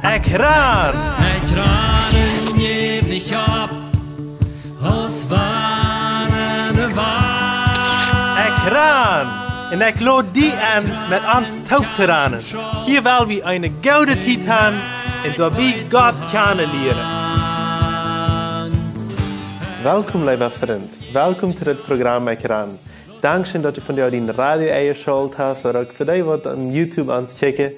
Ekran! Ekranen jävlig op, hos wanende waar. Ekran! En ik lood die aan met ons touwteranen. Hier wil we een gouden titan en daarbij God kennen leren. Welkom, lieve vriend. Welkom to het programma Ekran. Dankzij dat je van jou die radio eingeschaltet hast oder auch für dich, wat am YouTube ans checken,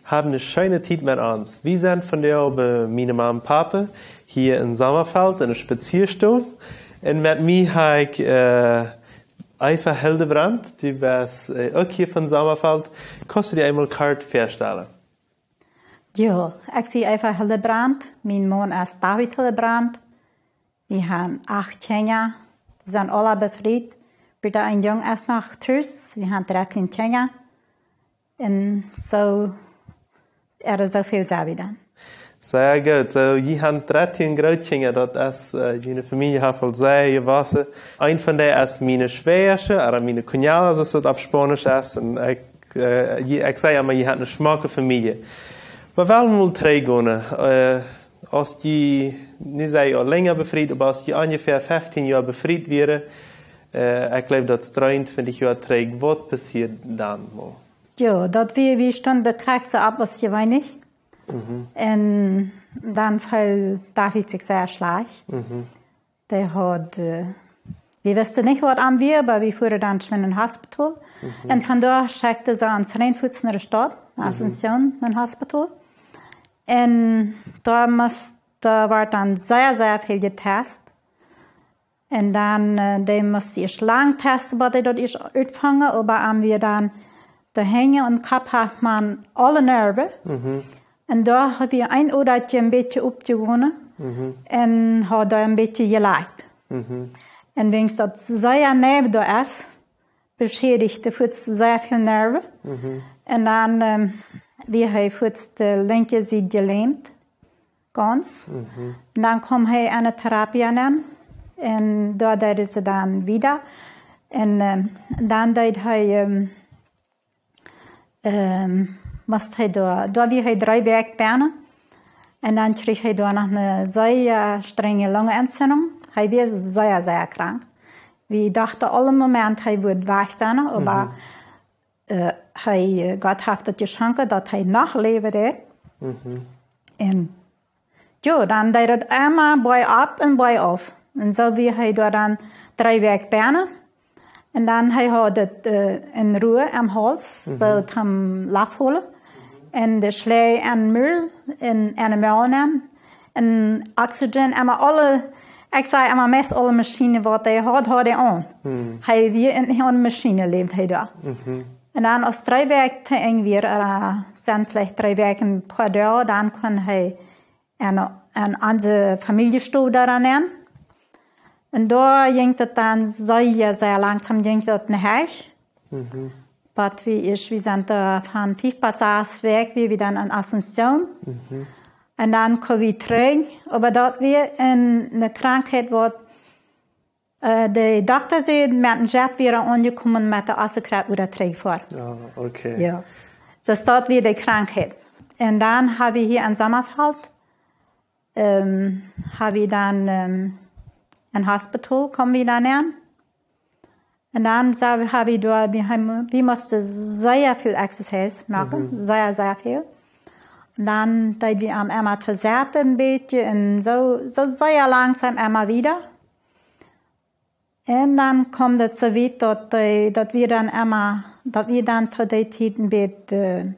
haben eine schöne Zeit mit uns. Wir sind von jou bei meiner Mama und Papa hier in Sommerfeld in einer Spazierstoff. Und mit mir habe ich Eva Hildebrand, die ist auch hier von Sommerfeld. Kannst du dir einmal kort vorstellen? Ja, ich bin Eva Hildebrand. Mein Mann ist David Hildebrand. Wir haben 8 Kinder. Die sind alle befreit. Bitte ein Jung ist noch Trus. Wir haben 13 Kinder. Und so, so viel selber dann. Sehr gut. So, je habt 13 Großkinder, das ist eine Familie, die sehr gewachsen. Ein von denen ist meine Schwäche, oder meine Kunjala, als es auf Spanisch ist. Und ich sage immer, je habt eine schmacke Familie. Wir wollen mal reingehen. Als die, nu sei ich auch länger befreit, aber als die ungefähr 15 Jahre befreit wäre, ich glaube, das 23 Jahre trägt, was passiert dann mal? Ja, dat wie stond de trekste ab was je weinig. En dan viel David sich sehr schlecht. Der hat, wir wussten nicht, was an wir, aber wir fuhren dann schnell in ein Hospital. Und von da schickte sie ans Rheinfuß in der Stadt, Asunción, in ein Hospital. Und da war dann sehr, sehr viel getestet. Und dann, die musste ich lang testen, was die dort ist uitvangen, aber haben wir dann da hängen und Kopf hat man alle Nerven. Und da habe ich ein Uhrtje ein bisschen aufgewonnen und hat da ein bisschen geleikt. Und wenn es das sehr neben da ist, beschädigt er sehr viel Nerven. Und dann, wir haben für die linke Seite gelähmt, ganz. Und dann kam er eine Therapie an. Und da deed ze dan wieder. En dan deed hij, moest hij daar wie hij 3 werkbanen. En dan kreeg hij daar nog een zeer strenge Lungenentzündung. Hij was sehr, sehr krank. We dachten alle moment hij wordt weg zijn, maar Gott heeft het geschenkt dat hij nog leven deed. En ja, dan deed het eenmaal bij op en bij af. En zo wie hij daar dan 3 werkbanen. En dan hij had het in ruwe am hals, zo het hem afholen. En de slee en mul en animalen en oxygen en alle, ik zei maar meest alle machines wat hij had hij aan. Hij weer in een machine leeft hij daar. En dan als 3 werken weer, zijn vielleicht 3 werken per dag, dan kan hij en onze familiestoel daaraan nemen. En daar ging het dan sehr langsam ging het naar huis. Wat we zijn van 5 Passage weg, we dan in Asunción. En dan komen we terug. Maar dat weer een krankheid wordt. De dokter zei, met een jet weer aangekomen met de assenkraat weer terug voor. Oh, okay. Ja. Dus dat weer de krankheid. En dan hebben we hier in Sommerfeld, hebben we dan ein Hospital kommen wir dann an. Und dann habe ich dort, wir mussten sehr viel Exercise machen, sehr, sehr viel. Und dann, da wir am einmal versärten ein bisschen, und so sehr langsam einmal wieder. Und dann kommt es so weit, dass wir dann einmal, dass wir dann zu der Zeit ein bisschen,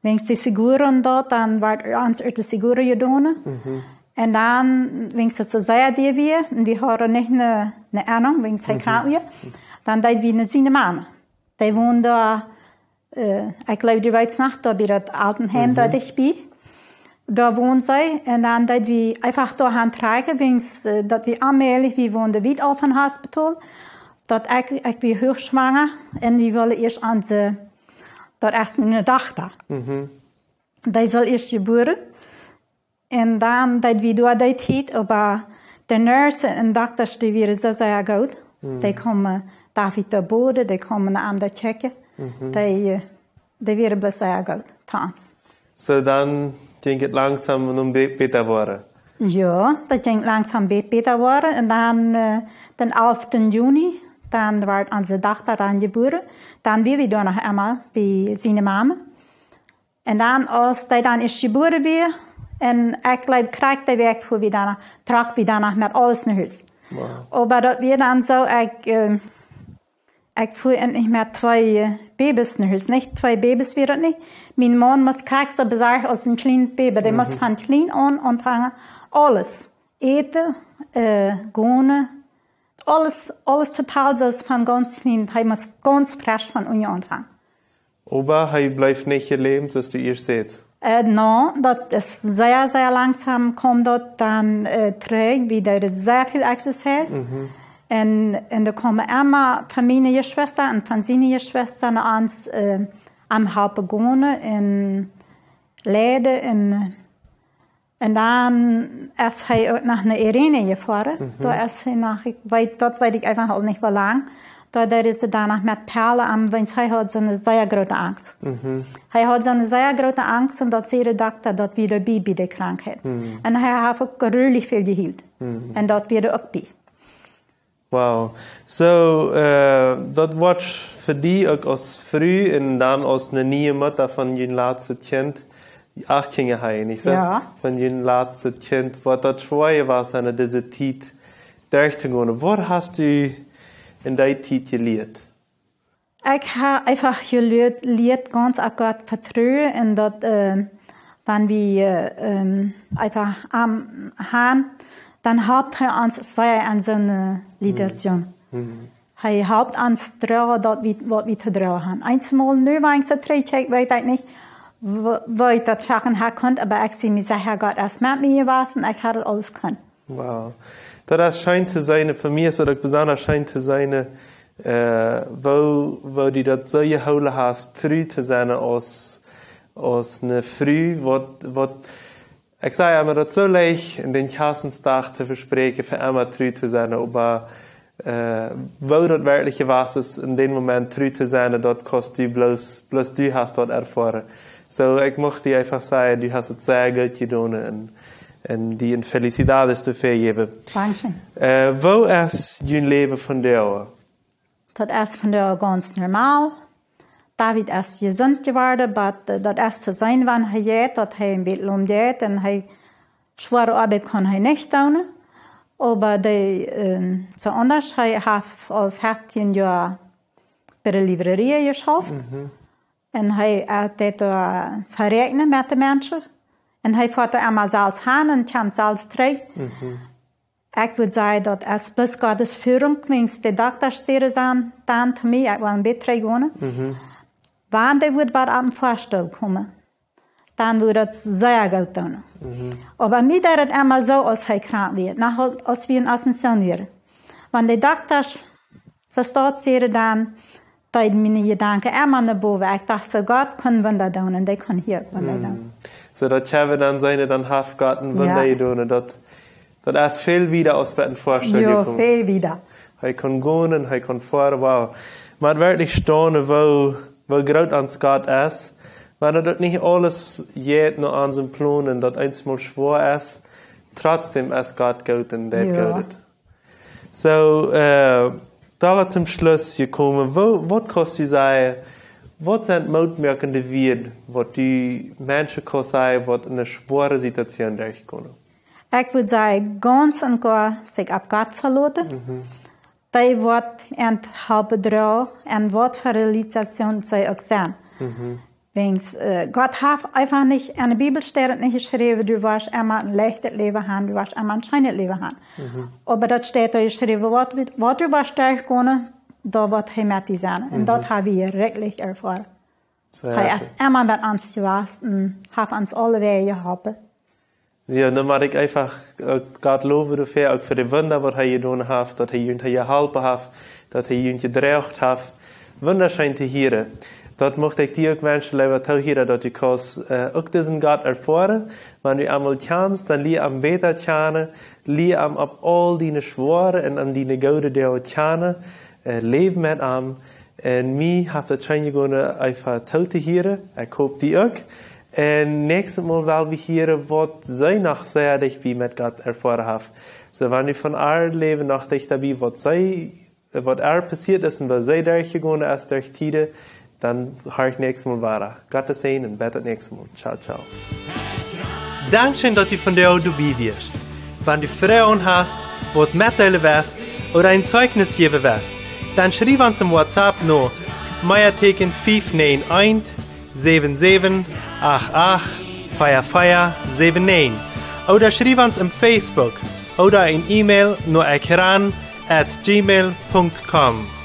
wenn die Siguren dort, dann wird uns die Siguren gedonen. En dan, wenn ze zo zei die weer, en die hadden niet een Ahnung, wenn ze krank weer, dan deed we naar zijn mama. Die woonde daar, ik geloof die weet nog, daar bij dat Altenheim, daar dichtbij. Daar woont zij, en dan deed we einfach door gaan trekken, dat we aanmelden, we woonden weer op een hospital, dat ik weer hoogzwanger, en die willen eerst onze, dat is mijn dochter. Die zal eerst geboren. En dan dat we door die tijd, maar de nurse en dokters die waren zo sehr goed. Die komen David te boden, die komen aan de checken. Die waren best sehr goed, thans. So dann ging es langsam um beter worden. Ja, dat ging langsam beter worden. En dan, den 11. Juni, dan werd onze dochter dan geboren. Dan weer we nog eenmaal bij zijn mama. En dan, als hij dan is geboren weer, en ik geloof, krijg de weg voor we dan, trok we dan met alles naar huis. Wow. Maar dat weer dan zo, ik voel endlich met 2 baby's naar huis. Niet 2 baby's weer dat niet. Mijn man moest krijgen zo bezorgd als een klein baby. Die moest van klein aan ontvangen. Alles. Eten, gonen. Alles totaal zoals van ganz klein. Hij moest ganz frisch van ons ontvangen. Aber hij blijft niet je leven zoals du eerst zegt. Nou, dat is zeer, zeer langzaam komt dat dan terug. Weer zeer veel exercise. En er komen immer van mijn geschwister en van zijn geschwister naar ons am helpen gonen en leiden. En dan is hij ook naar Irene gevaren. Daar is hij dat weet ik even al niet wel lang. Daar is hij daarna met perlen aan, want hij had zo'n zeer grote angst. Hij had zo'n zeer grote angst en dat zei de dokter dat weer erbij bij de krankheid. En hij heeft ook redelijk veel geheeld. En dat weer ook bij. Wow. So, dat wordt voor die ook als vrouw en dan als een nieuwe moeder van je laatste kind 18 jaar, niet zo? Ja. Van je laatste kind, wat dat schwer was aan deze tijd door te gaan. Wat hast u in die tijd geleerd? Ik heb einfach geleerd ganz op God vertrouwen en dat wanneer we einfach am gaan, dan helpt hij ons zeer aan zijn leadership. Hij helpt ons dragen dat wat we te dragen hebben. Eenmaal nu waren ze terug, ik weet het niet, waar ik dat vragen herkant, maar ik zie me zeggen, God is met mij geweest en ik had het alles kunnen. Wow. Dat schijnt te zijn, voor mij is dat besonders schijnt te zijn, wo die dat zo gehouden hast, trouw te zijn als een vrouw, wat ik zei immer, dat zo leicht in den Kassensdag te verspreken, voor immer trouw te zijn, aber wo dat werkelijk was is, in den Moment trouw te zijn, dat kost du bloß du hast dat ervaren. So, ik mocht die einfach zeggen, du hast het sehr gut gedaan en die een felicidades te vergeven. Dankeschön. Wo is je leven vandaag? Dat is vandaag ganz normaal. David is gezond geworden, maar dat is te zijn wanneer hij eet, dat hij een beetje omgeet en hij zware arbeid kan hij niet doen. Maar zo anders, hij heeft al 14 jaar bij de livrerie geschafft. En hij deed verrekenen met de mensen. En hij vaart er allemaal zelfs aan en kan zelfs terug. Ik wil zeggen dat als plus Gottes Führung, wens de dokters zeiden dan te mij, ik wil een beetje terugwonen. Wanneer wordt wat aan het voorstel komen, dan wordt het zeer goed doen. Maar niet dat het allemaal zo als hij krank wordt, als we in Ascension worden. Want de dokters, zo staat zeiden dan, dat mijn gedanken allemaal naar boven. Ik dacht, zo God kunnen we dat doen en die kunnen hier doen. So dat we dan zijn, dan heeft God een wunder doen. Dat is veel wieder als we een voorstel ja, komen. veel wieder. Hij kon gaan en hij kon varen, wow. Maar het werkelijk staan, wo groot ons God is, maar dat niet alles geht naar onze plan en dat eenmaal schwer is, trotzdem is God goed en dat goed. So, da zum Schluss gekommen, wat kost u zeggen, wat zijn moedmerkende woorden, wat die mensen kan zeggen, wat in een schwere situatie durchkomen? Ik wil zeggen, ganz en gar zich op God verlaten. Die wordt en helpen dragen en wat voor realisatie zij ook zijn. Wens, God heeft einfach niet, in de Bibel staat het niet geschreven, du was immer een lichtes leven gaan, du was immer een schijnend leven gaan. Maar dat staat er geschreven, wat du was durchkomen, dat wordt hij met die zijn. En dat hebben we redelijk ervaren. Hij is immer met ons geweest en heeft ons alle wegen geholpen. Ja, dan mag ik einfach God loven dafür, ook voor de wunder wat hij gedaan heeft, dat hij jullie geholpen heeft, dat hij jullie gedraagd heeft. Wunderschön te horen. Dat mocht ik die ook mensen leven te horen, dat je ook deze God ervaren, wanneer je allemaal kans, dan leer je beter kennen, leer je op al die zware en aan die gouden deel kennen, leven met hem. En mij heeft het schijn gewoon einfach te horen. Ik hoop die ook. En nächstes Mal will wir hören, was zij noch sehr dich wie mit Gott erfahren haben. So, wenn wir von ihr Leben noch dich dabei, was passiert ist und was zij durchgegangen ist durch Tide, dann höre ich nächstes Mal weiter. Gottes Segen und betet nächstes Mal. Ciao, ciao. Dankeschön, dass du von der dabei wirst. Wenn du Fragen hast, was mitteilen willst oder ein Zeugnis geben willst, dann schreib uns im WhatsApp noch Meierteken 591 77 88 4479 oder schreib uns im Facebook oder ein E-Mail nur ekran@gmail.com.